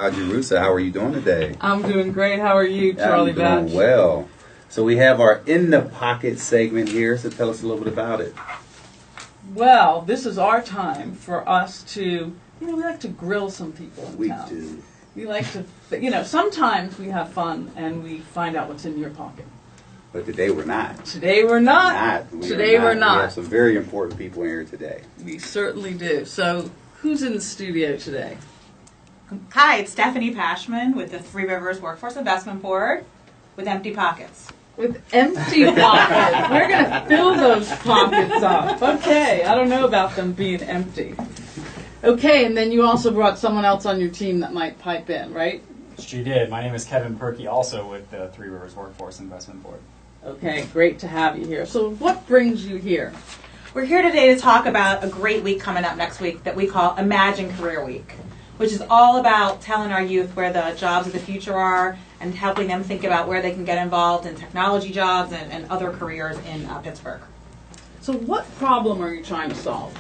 Jerusa, how are you doing today? I'm doing great. How are you, Charlie Batch? I'm doing well. So we have our In the Pocket segment here, so tell us a little bit about it. Well, this is our time for us to, we like to grill some people in town. We do. We like to, sometimes we have fun and we find out what's in your pocket. But today we're not. Today we're not. Today we're not. We have some very important people in here today. We certainly do. So, who's in the studio today? Hi, it's Stephanie Pashman with the Three Rivers Workforce Investment Board with empty pockets. With empty pockets. We're going to fill those pockets up. Okay, I don't know about them being empty. Okay, and then you also brought someone else on your team that might pipe in, right? She did. My name is Kevin Perkey, also with the Three Rivers Workforce Investment Board. Okay, great to have you here. So what brings you here? We're here today to talk about a great week coming up next week that we call Imagine Career Week, which is all about telling our youth where the jobs of the future are and helping them think about where they can get involved in technology jobs and other careers in Pittsburgh. So what problem are you trying to solve?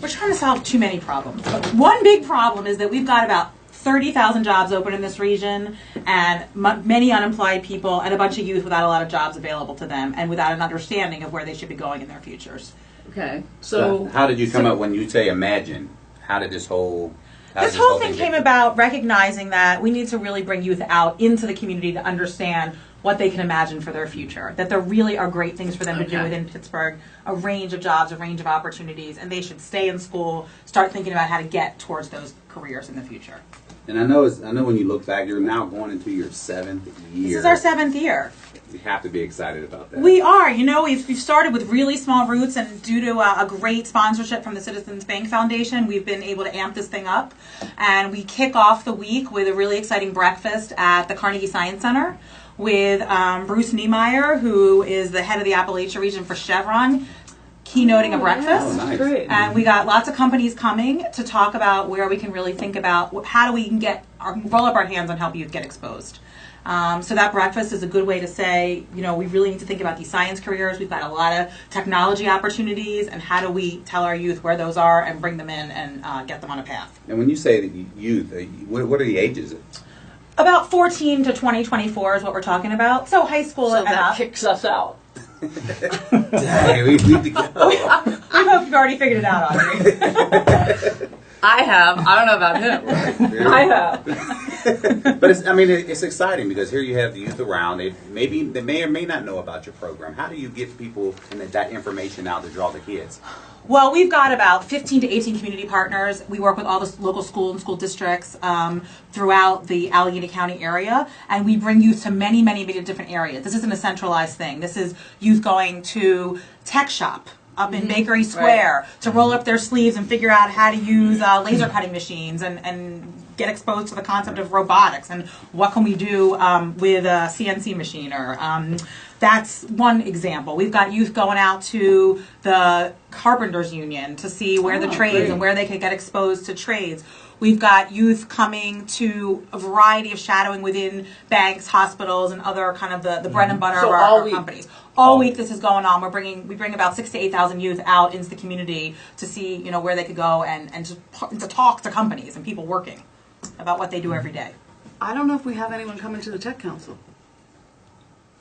We're trying to solve too many problems. But one big problem is that we've got about 30,000 jobs open in this region and many unemployed people and a bunch of youth without a lot of jobs available to them and without an understanding of where they should be going in their futures. Okay, so how did you come up when you say imagine? How did this whole thing came about recognizing that we need to really bring youth out into the community to understand what they can imagine for their future, that there really are great things for them to do within Pittsburgh, a range of jobs, a range of opportunities, and they should stay in school, start thinking about how to get towards those careers in the future. And I know when you look back, you're now going into your 7th year. This is our 7th year. You have to be excited about that. We are. We've started with really small roots, and due to a great sponsorship from the Citizens Bank Foundation, we've been able to amp this thing up. And we kick off the week with a really exciting breakfast at the Carnegie Science Center with Bruce Niemeyer, who is the head of the Appalachia region for Chevron, keynoting a breakfast. Oh, nice. Great. And we got lots of companies coming to talk about where we can really think about how do we roll up our hands and help youth get exposed. So that breakfast is a good way to say, we really need to think about these science careers. We've got a lot of technology opportunities, and how do we tell our youth where those are and bring them in and get them on a path. And when you say the youth, what are the ages? About 14 to 24 is what we're talking about. So high school so and that up. kicks us out. Dang, we need to go. I hope you've already figured it out, Audrey. I have. I don't know about him. I have. But it's exciting because here you have the youth around. They may or may not know about your program. How do you get people and that information out to draw the kids? Well, we've got about 15 to 18 community partners. We work with all the local school and school districts throughout the Allegheny County area, and we bring youth to many, many, many different areas. This isn't a centralized thing. This is youth going to tech shop up in Bakery Square to roll up their sleeves and figure out how to use laser cutting machines and get exposed to the concept of robotics and what can we do with a CNC machiner. That's one example. We've got youth going out to the Carpenters Union to see where the trades and where they can get exposed to trades. We've got youth coming to a variety of shadowing within banks, hospitals, and other kind of the bread and butter of our companies. All week this is going on. We bring about 6,000 to 8,000 youth out into the community to see where they could go and to talk to companies and people working about what they do every day. I don't know if we have anyone coming to the Tech Council.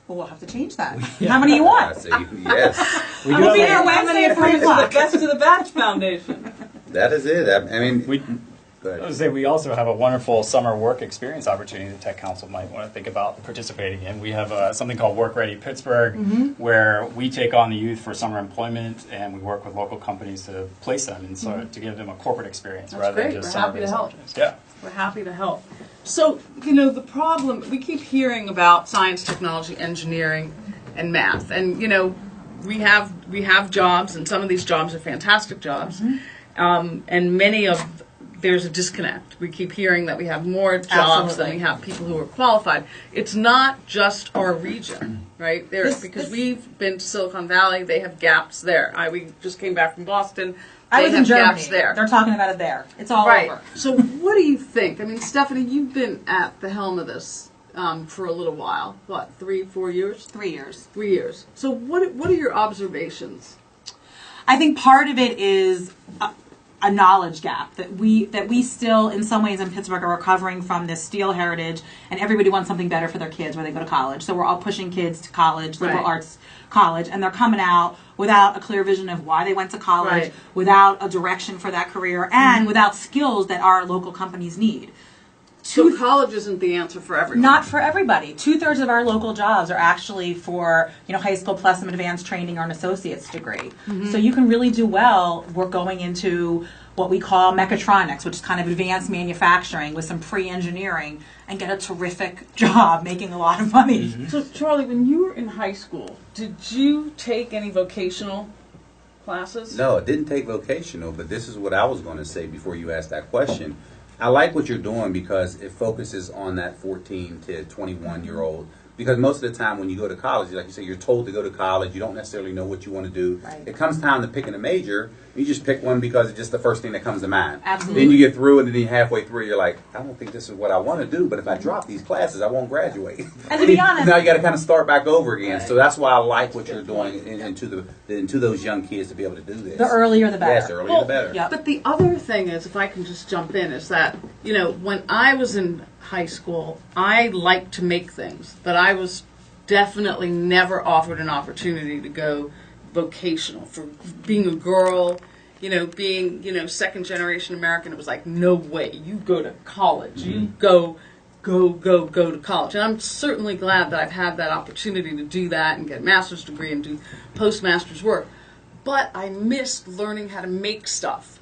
Well, we'll have to change that. How many do you want? Yes. We'll be there Wednesday at 3 o'clock. Best of the Batch Foundation. That is it. I would say we also have a wonderful summer work experience opportunity that Tech Council might want to think about participating in. We have something called Work Ready Pittsburgh, where we take on the youth for summer employment, and we work with local companies to place them and to give them a corporate experience rather than just summer-based opportunities. Yeah. We're happy to help. So, the problem, we keep hearing about science, technology, engineering, and math. And, we have jobs, and some of these jobs are fantastic jobs. And there's a disconnect. We keep hearing that we have more jobs than we have people who are qualified. It's not just our region, right? Because we've been to Silicon Valley, they have gaps there. We just came back from Boston. I was in Germany. Gaps there. They're talking about it there. It's all over. So what do you think? Stephanie, you've been at the helm of this for a little while. What, 3, 4 years? 3 years. 3 years. So what are your observations? I think part of it is a knowledge gap that we still in some ways in Pittsburgh are recovering from this steel heritage, and everybody wants something better for their kids when they go to college. So we're all pushing kids to college, liberal arts college, and they're coming out without a clear vision of why they went to college, without a direction for that career, and without skills that our local companies need. So college isn't the answer for everyone. Not for everybody. 2/3 of our local jobs are actually for high school plus some advanced training or an associate's degree. So you can really do well. We're going into what we call mechatronics, which is kind of advanced manufacturing with some pre-engineering, and get a terrific job making a lot of money. So Charlie, when you were in high school, did you take any vocational classes? No, I didn't take vocational, but this is what I was going to say before you asked that question. I like what you're doing because it focuses on that 14 to 21-year-old. Because most of the time when you go to college, like you say, you're told to go to college. You don't necessarily know what you want to do. Right. It comes time to picking a major. You just pick one because it's just the first thing that comes to mind. Absolutely. Then you get through, and then halfway through, you're like, I don't think this is what I want to do. But if I drop these classes, I won't graduate. And to be honest, now you got to kind of start back over again. So that's why I like what you're doing into those young kids to be able to do this. the earlier the better. Yes, the earlier the better. Yep. But the other thing is, if I can just jump in, is that, when I was in high school, I liked to make things, but I was definitely never offered an opportunity to go vocational. For being a girl, being, second generation American, it was like, no way, you go to college. You go to college. And I'm certainly glad that I've had that opportunity to do that and get a master's degree and do postmaster's work. But I missed learning how to make stuff.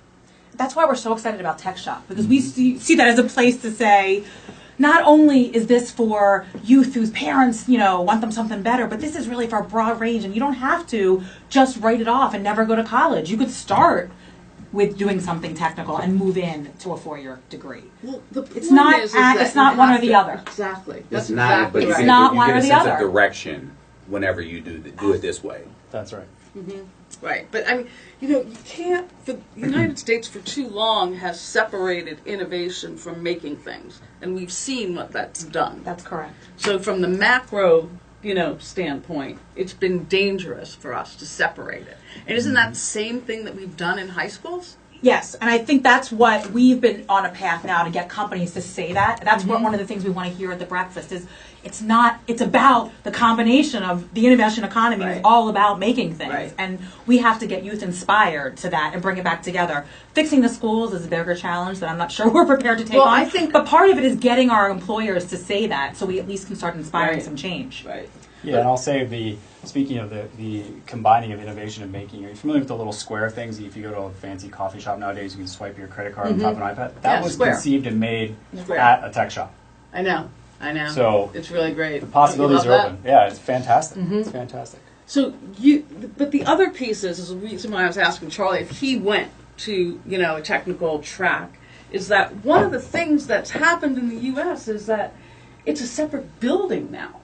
That's why we're so excited about Tech Shop, because we see that as a place to say, not only is this for youth whose parents, want them something better, but this is really for a broad range, and you don't have to just write it off and never go to college. You could start with doing something technical and move in to a 4-year degree. Well, the point It's not is it's not one or the other. Exactly. It's That's not, exactly but right. It's not you one get or a the sense other. of direction whenever you do it this way. That's right. Right, but I mean, you can't. The United States for too long has separated innovation from making things, and we've seen what that's done. That's correct. So from the macro, standpoint, it's been dangerous for us to separate it. And isn't that the same thing that we've done in high schools? Yes, and I think that's what we've been on a path now to get companies to say that. That's what one of the things we want to hear at the breakfast is it's about the combination of the innovation economy is all about making things. Right. And we have to get youth inspired to that and bring it back together. Fixing the schools is a bigger challenge that I'm not sure we're prepared to take on. I think, but part of it is getting our employers to say that so we at least can start inspiring some change. Right. Yeah, and I'll say speaking of the combining of innovation and making, are you familiar with the little square things? If you go to a fancy coffee shop nowadays, you can swipe your credit card on top of an iPad. That was Square. conceived and made Square. at a tech shop. I know. So it's really great. The possibilities Don't you are love open. Yeah, it's fantastic. It's fantastic. So but the other piece is the reason why I was asking Charlie if he went to a technical track is that one of the things that's happened in the U.S. is that it's a separate building now.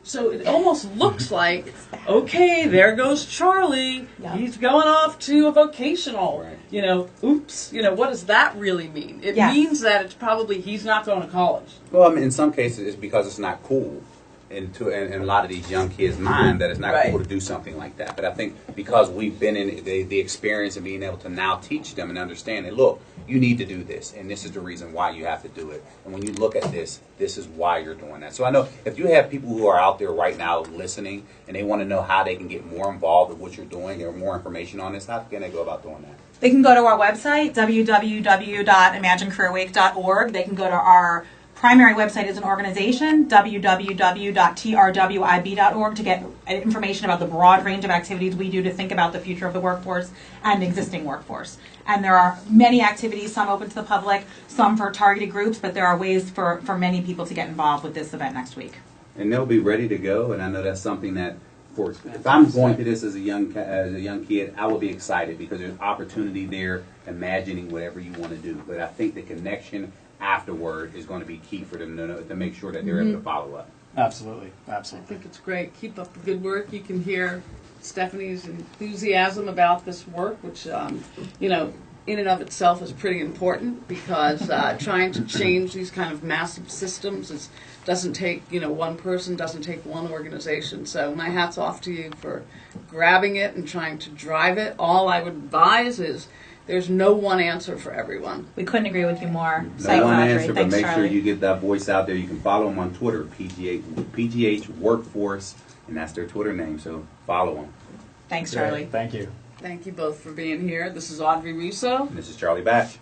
So it almost looks like, okay, there goes Charlie. Yeah. He's going off to a vocational. Right. Oops. What does that really mean? It Yes. means that it's probably he's not going to college. Well, I mean, in some cases, it's because it's not cool. In a lot of these young kids' mind that it's not Right. cool to do something like that. But I think because we've been in the experience of being able to now teach them and understand that, look, you need to do this, and this is the reason why you have to do it. And when you look at this, this is why you're doing that. So I know if you have people who are out there right now listening and they want to know how they can get more involved with what you're doing or more information on this, how can they go about doing that? They can go to our website, www.imaginecareerweek.org. They can go to our primary website as an organization, www.trwib.org, to get information about the broad range of activities we do to think about the future of the workforce and existing workforce. And there are many activities, some open to the public, some for targeted groups, but there are ways for many people to get involved with this event next week. And they'll be ready to go. And I know that's something that, if I'm going to this as a young kid, I will be excited because there's opportunity there, imagining whatever you want to do. But I think the connection afterward is going to be key for them to make sure that they're able to follow up. Absolutely. I Absolutely. think it's great. Keep up the good work. You can hear Stephanie's enthusiasm about this work, which, in and of itself is pretty important because trying to change these kind of massive systems doesn't take, one person, doesn't take one organization. So my hat's off to you for grabbing it and trying to drive it. All I would advise is There's no one answer for everyone. We couldn't agree with you more. No one answer, but Thanks, make sure Charlie. you get that voice out there. You can follow them on Twitter, PGH Workforce, and that's their Twitter name, so follow them. Thanks, Great. Charlie. Thank you. Thank you both for being here. This is Audrey Russo. And this is Charlie Batch.